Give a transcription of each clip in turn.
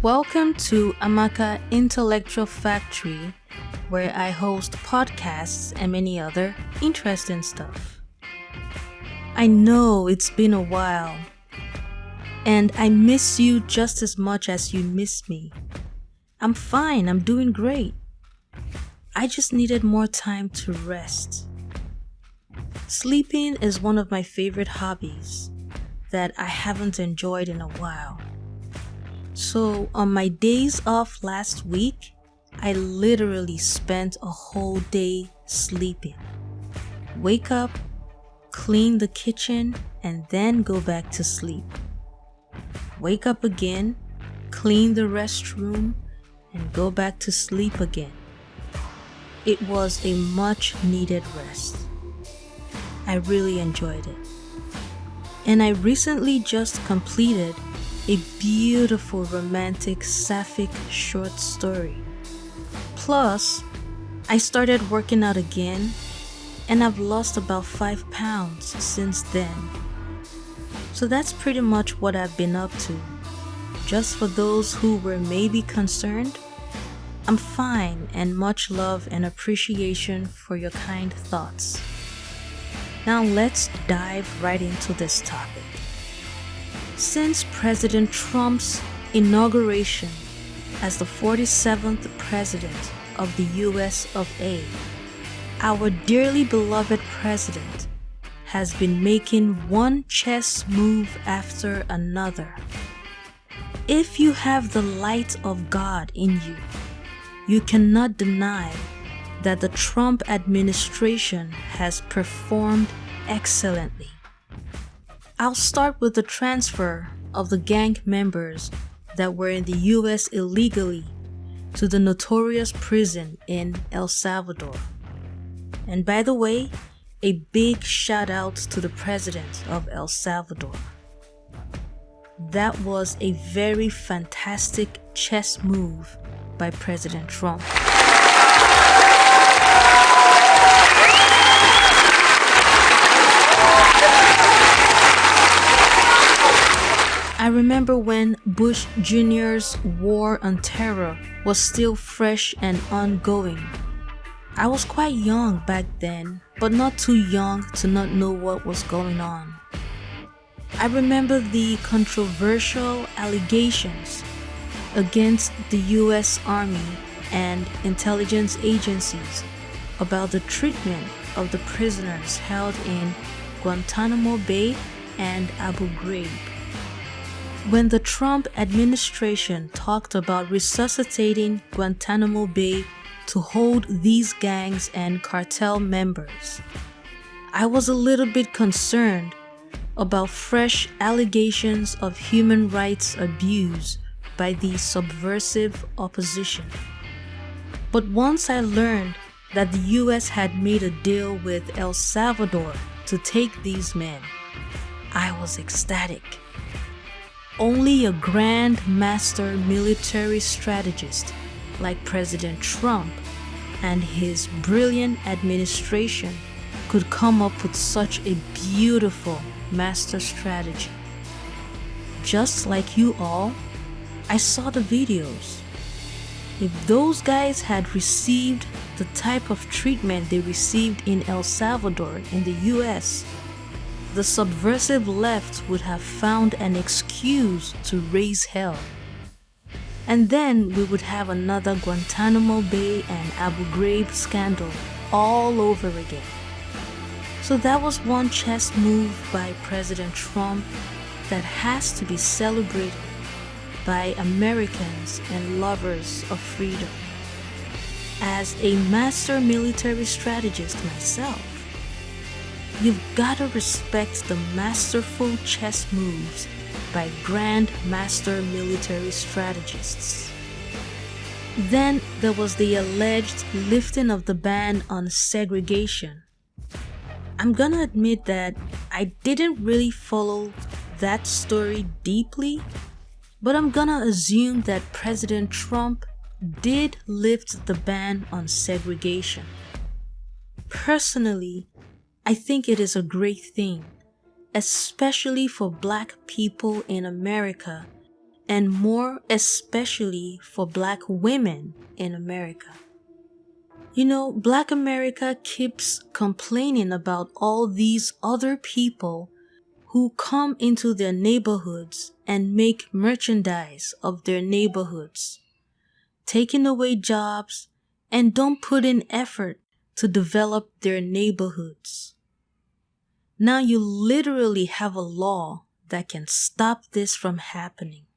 Welcome to Amaka Intellectual Factory, where I host podcasts and many other interesting stuff. I know it's been a while, and I miss you just as much as you miss me. I'm fine, I'm doing great. I just needed more time to rest. Sleeping is one of my favorite hobbies that I haven't enjoyed in a while. So on my days off last week, I literally spent a whole day sleeping. Wake up, clean the kitchen, and then go back to sleep. Wake up again, clean the restroom, and go back to sleep again. It was a much needed rest. I really enjoyed it. And I recently just completed a beautiful romantic sapphic short story. Plus, I started working out again and I've lost about 5 pounds since then. So that's pretty much what I've been up to. Just for those who were maybe concerned, I'm fine and much love and appreciation for your kind thoughts. Now let's dive right into this topic. Since President Trump's inauguration as the 47th President of the US of A, our dearly beloved President has been making one chess move after another. If you have the light of God in you, you cannot deny that the Trump administration has performed excellently. I'll start with the transfer of the gang members that were in the US illegally to the notorious prison in El Salvador. And by the way, a big shout out to the president of El Salvador. That was a very fantastic chess move by President Trump. I remember when Bush Jr.'s war on terror was still fresh and ongoing. I was quite young back then, but not too young to not know what was going on. I remember the controversial allegations against the US Army and intelligence agencies about the treatment of the prisoners held in Guantanamo Bay and Abu Ghraib. When the Trump administration talked about resuscitating Guantanamo Bay to hold these gangs and cartel members, I was a little bit concerned about fresh allegations of human rights abuse by the subversive opposition. But once I learned that the US had made a deal with El Salvador to take these men, I was ecstatic. Only a grand master military strategist like President Trump and his brilliant administration could come up with such a beautiful master strategy. Just like you all, I saw the videos. If those guys had received the type of treatment they received in El Salvador in the US, the subversive left would have found an excuse to raise hell. And then we would have another Guantanamo Bay and Abu Ghraib scandal all over again. So that was one chess move by President Trump that has to be celebrated by Americans and lovers of freedom. As a master military strategist myself, you've gotta respect the masterful chess moves by grand master military strategists. Then there was the alleged lifting of the ban on segregation. I'm gonna admit that I didn't really follow that story deeply, but I'm gonna assume that President Trump did lift the ban on segregation. Personally, I think it is a great thing, especially for Black people in America and more especially for Black women in America. You know, Black America keeps complaining about all these other people who come into their neighborhoods and make merchandise of their neighborhoods, taking away jobs and don't put in effort to develop their neighborhoods. Now you literally have a law that can stop this from happening.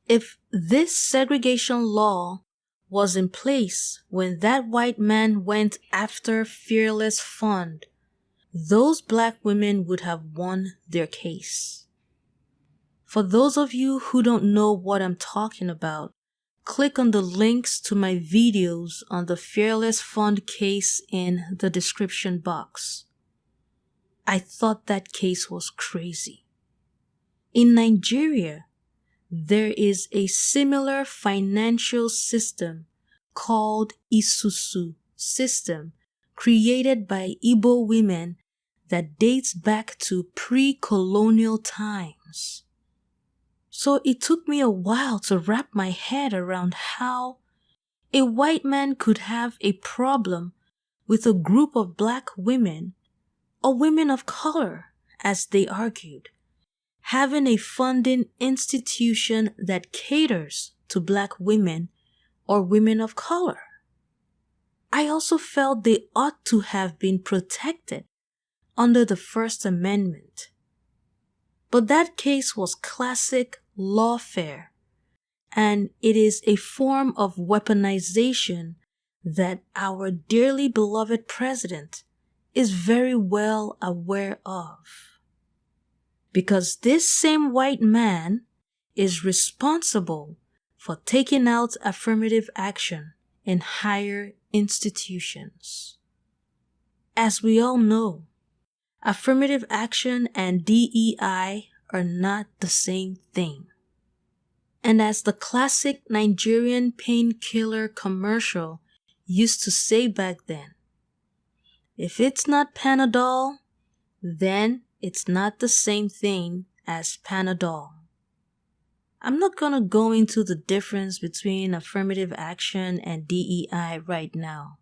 If this segregation law was in place when that white man went after Fearless Fund, those Black women would have won their case. For those of you who don't know what I'm talking about, click on the links to my videos on the Fearless Fund case in the description box. I thought that case was crazy. In Nigeria, there is a similar financial system called Isusu system created by Igbo women that dates back to pre-colonial times. So it took me a while to wrap my head around how a white man could have a problem with a group of Black women, or women of color, as they argued, having a funding institution that caters to Black women or women of color. I also felt they ought to have been protected under the First Amendment. But that case was classic lawfare, and it is a form of weaponization that our dearly beloved president is very well aware of. Because this same white man is responsible for taking out affirmative action in higher institutions. As we all know, affirmative action and DEI are not the same thing. And as the classic Nigerian painkiller commercial used to say back then, if it's not Panadol, then it's not the same thing as Panadol. I'm not gonna go into the difference between affirmative action and DEI right now.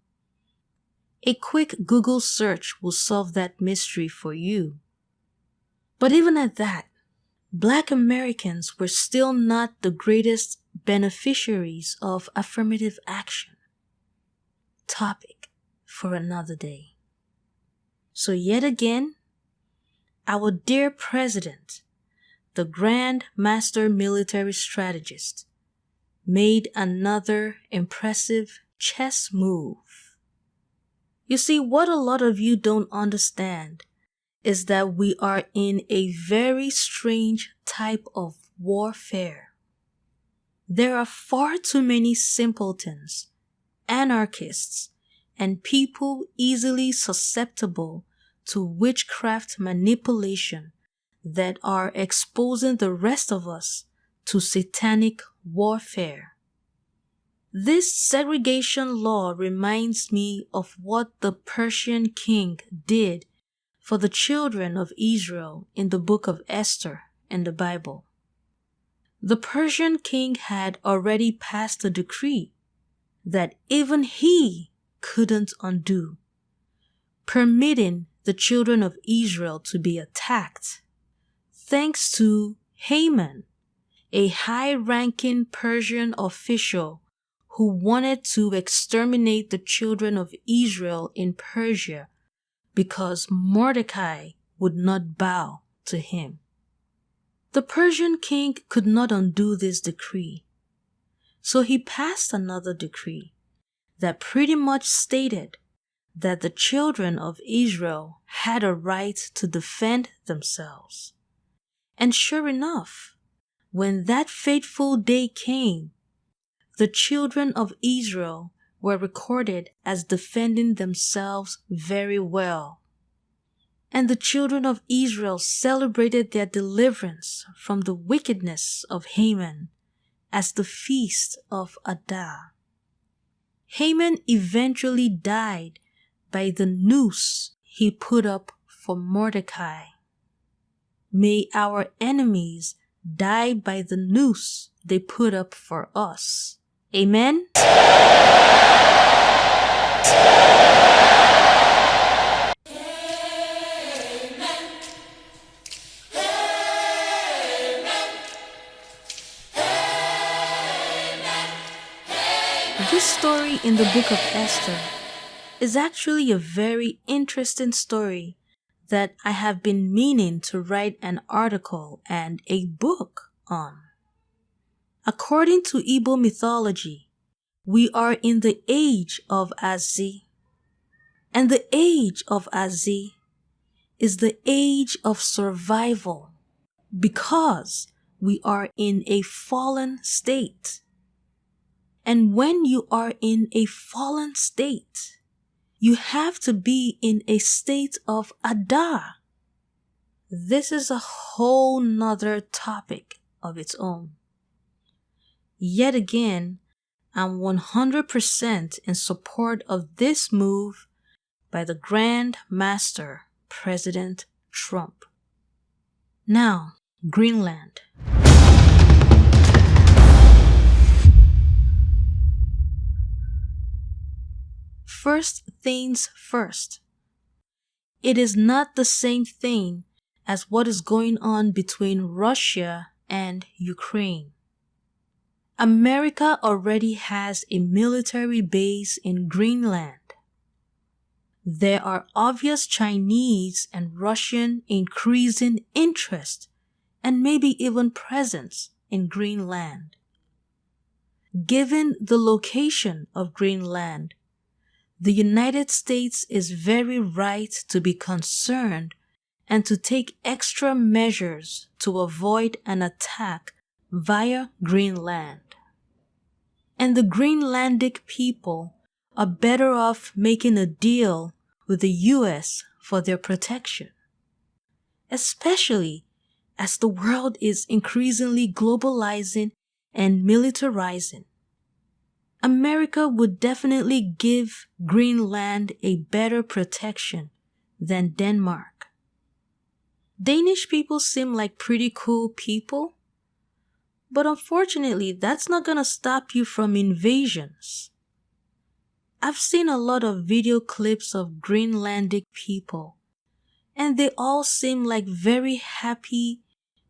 A quick Google search will solve that mystery for you. But even at that, Black Americans were still not the greatest beneficiaries of affirmative action. Topic for another day. So yet again, our dear president, the Grand Master Military Strategist, made another impressive chess move. You see, what a lot of you don't understand is that we are in a very strange type of warfare. There are far too many simpletons, anarchists, and people easily susceptible to witchcraft manipulation that are exposing the rest of us to satanic warfare. This segregation law reminds me of what the Persian king did for the children of Israel in the book of Esther in the Bible. The Persian king had already passed a decree that even he couldn't undo, permitting the children of Israel to be attacked, thanks to Haman, a high-ranking Persian official who wanted to exterminate the children of Israel in Persia because Mordecai would not bow to him. The Persian king could not undo this decree, so he passed another decree that pretty much stated that the children of Israel had a right to defend themselves. And sure enough, when that fateful day came, the children of Israel were recorded as defending themselves very well. And the children of Israel celebrated their deliverance from the wickedness of Haman as the feast of Adar. Haman eventually died by the noose he put up for Mordecai. May our enemies die by the noose they put up for us. Amen? This story in the book of Esther is actually a very interesting story that I have been meaning to write an article and a book on. According to Igbo mythology, we are in the age of Azi, and the age of Azi is the age of survival because we are in a fallen state. And when you are in a fallen state, you have to be in a state of Ada. This is a whole nother topic of its own. Yet again, I'm 100% in support of this move by the Grand Master, President Trump. Now, Greenland. First things first. It is not the same thing as what is going on between Russia and Ukraine. America already has a military base in Greenland. There are obvious Chinese and Russian increasing interest and maybe even presence in Greenland. Given the location of Greenland, the United States is very right to be concerned and to take extra measures to avoid an attack via Greenland. And the Greenlandic people are better off making a deal with the US for their protection, especially as the world is increasingly globalizing and militarizing. America would definitely give Greenland a better protection than Denmark. Danish people seem like pretty cool people, but unfortunately, that's not gonna stop you from invasions. I've seen a lot of video clips of Greenlandic people, and they all seem like very happy,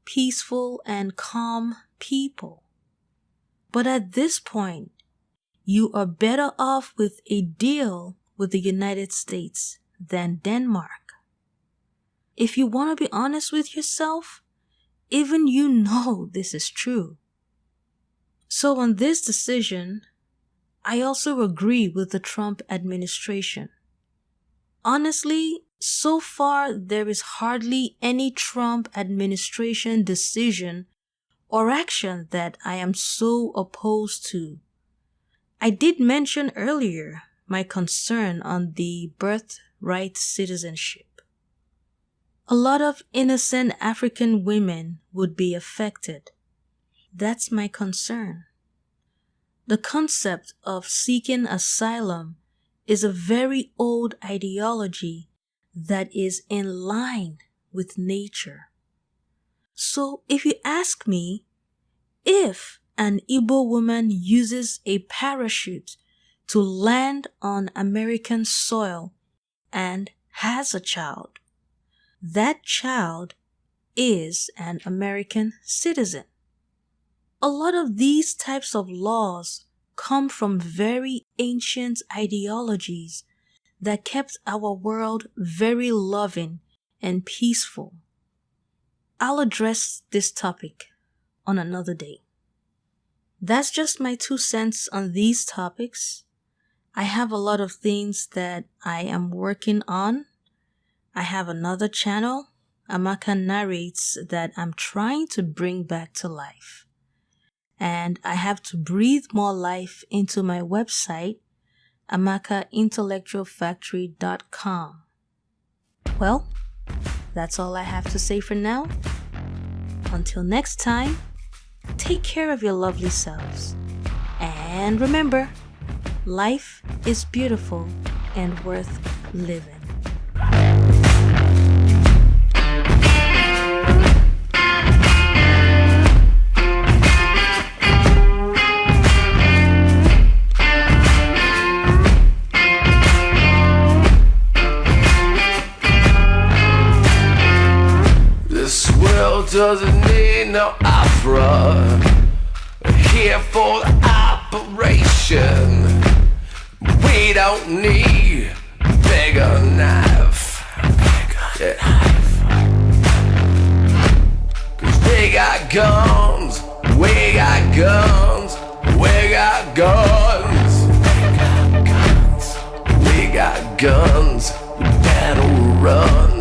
peaceful, and calm people. But at this point, you are better off with a deal with the United States than Denmark. If you want to be honest with yourself, even you know this is true. So on this decision, I also agree with the Trump administration. Honestly, so far there is hardly any Trump administration decision or action that I am so opposed to. I did mention earlier my concern on the birthright citizenship. A lot of innocent African women would be affected. That's my concern. The concept of seeking asylum is a very old ideology that is in line with nature. So if you ask me, if an Igbo woman uses a parachute to land on American soil and has a child, that child is an American citizen. A lot of these types of laws come from very ancient ideologies that kept our world very loving and peaceful. I'll address this topic on another day. That's just my 2 cents on these topics. I have a lot of things that I am working on. I have another channel, Amaka Narrates, that I'm trying to bring back to life. And I have to breathe more life into my website, amakaintellectualfactory.com. Well, that's all I have to say for now. Until next time, take care of your lovely selves. And remember, life is beautiful and worth living. doesn't need no opera. Here for the operation. We don't need bigger knife. Yeah. Cause they got guns, we got guns, we got guns. We got guns, we better run.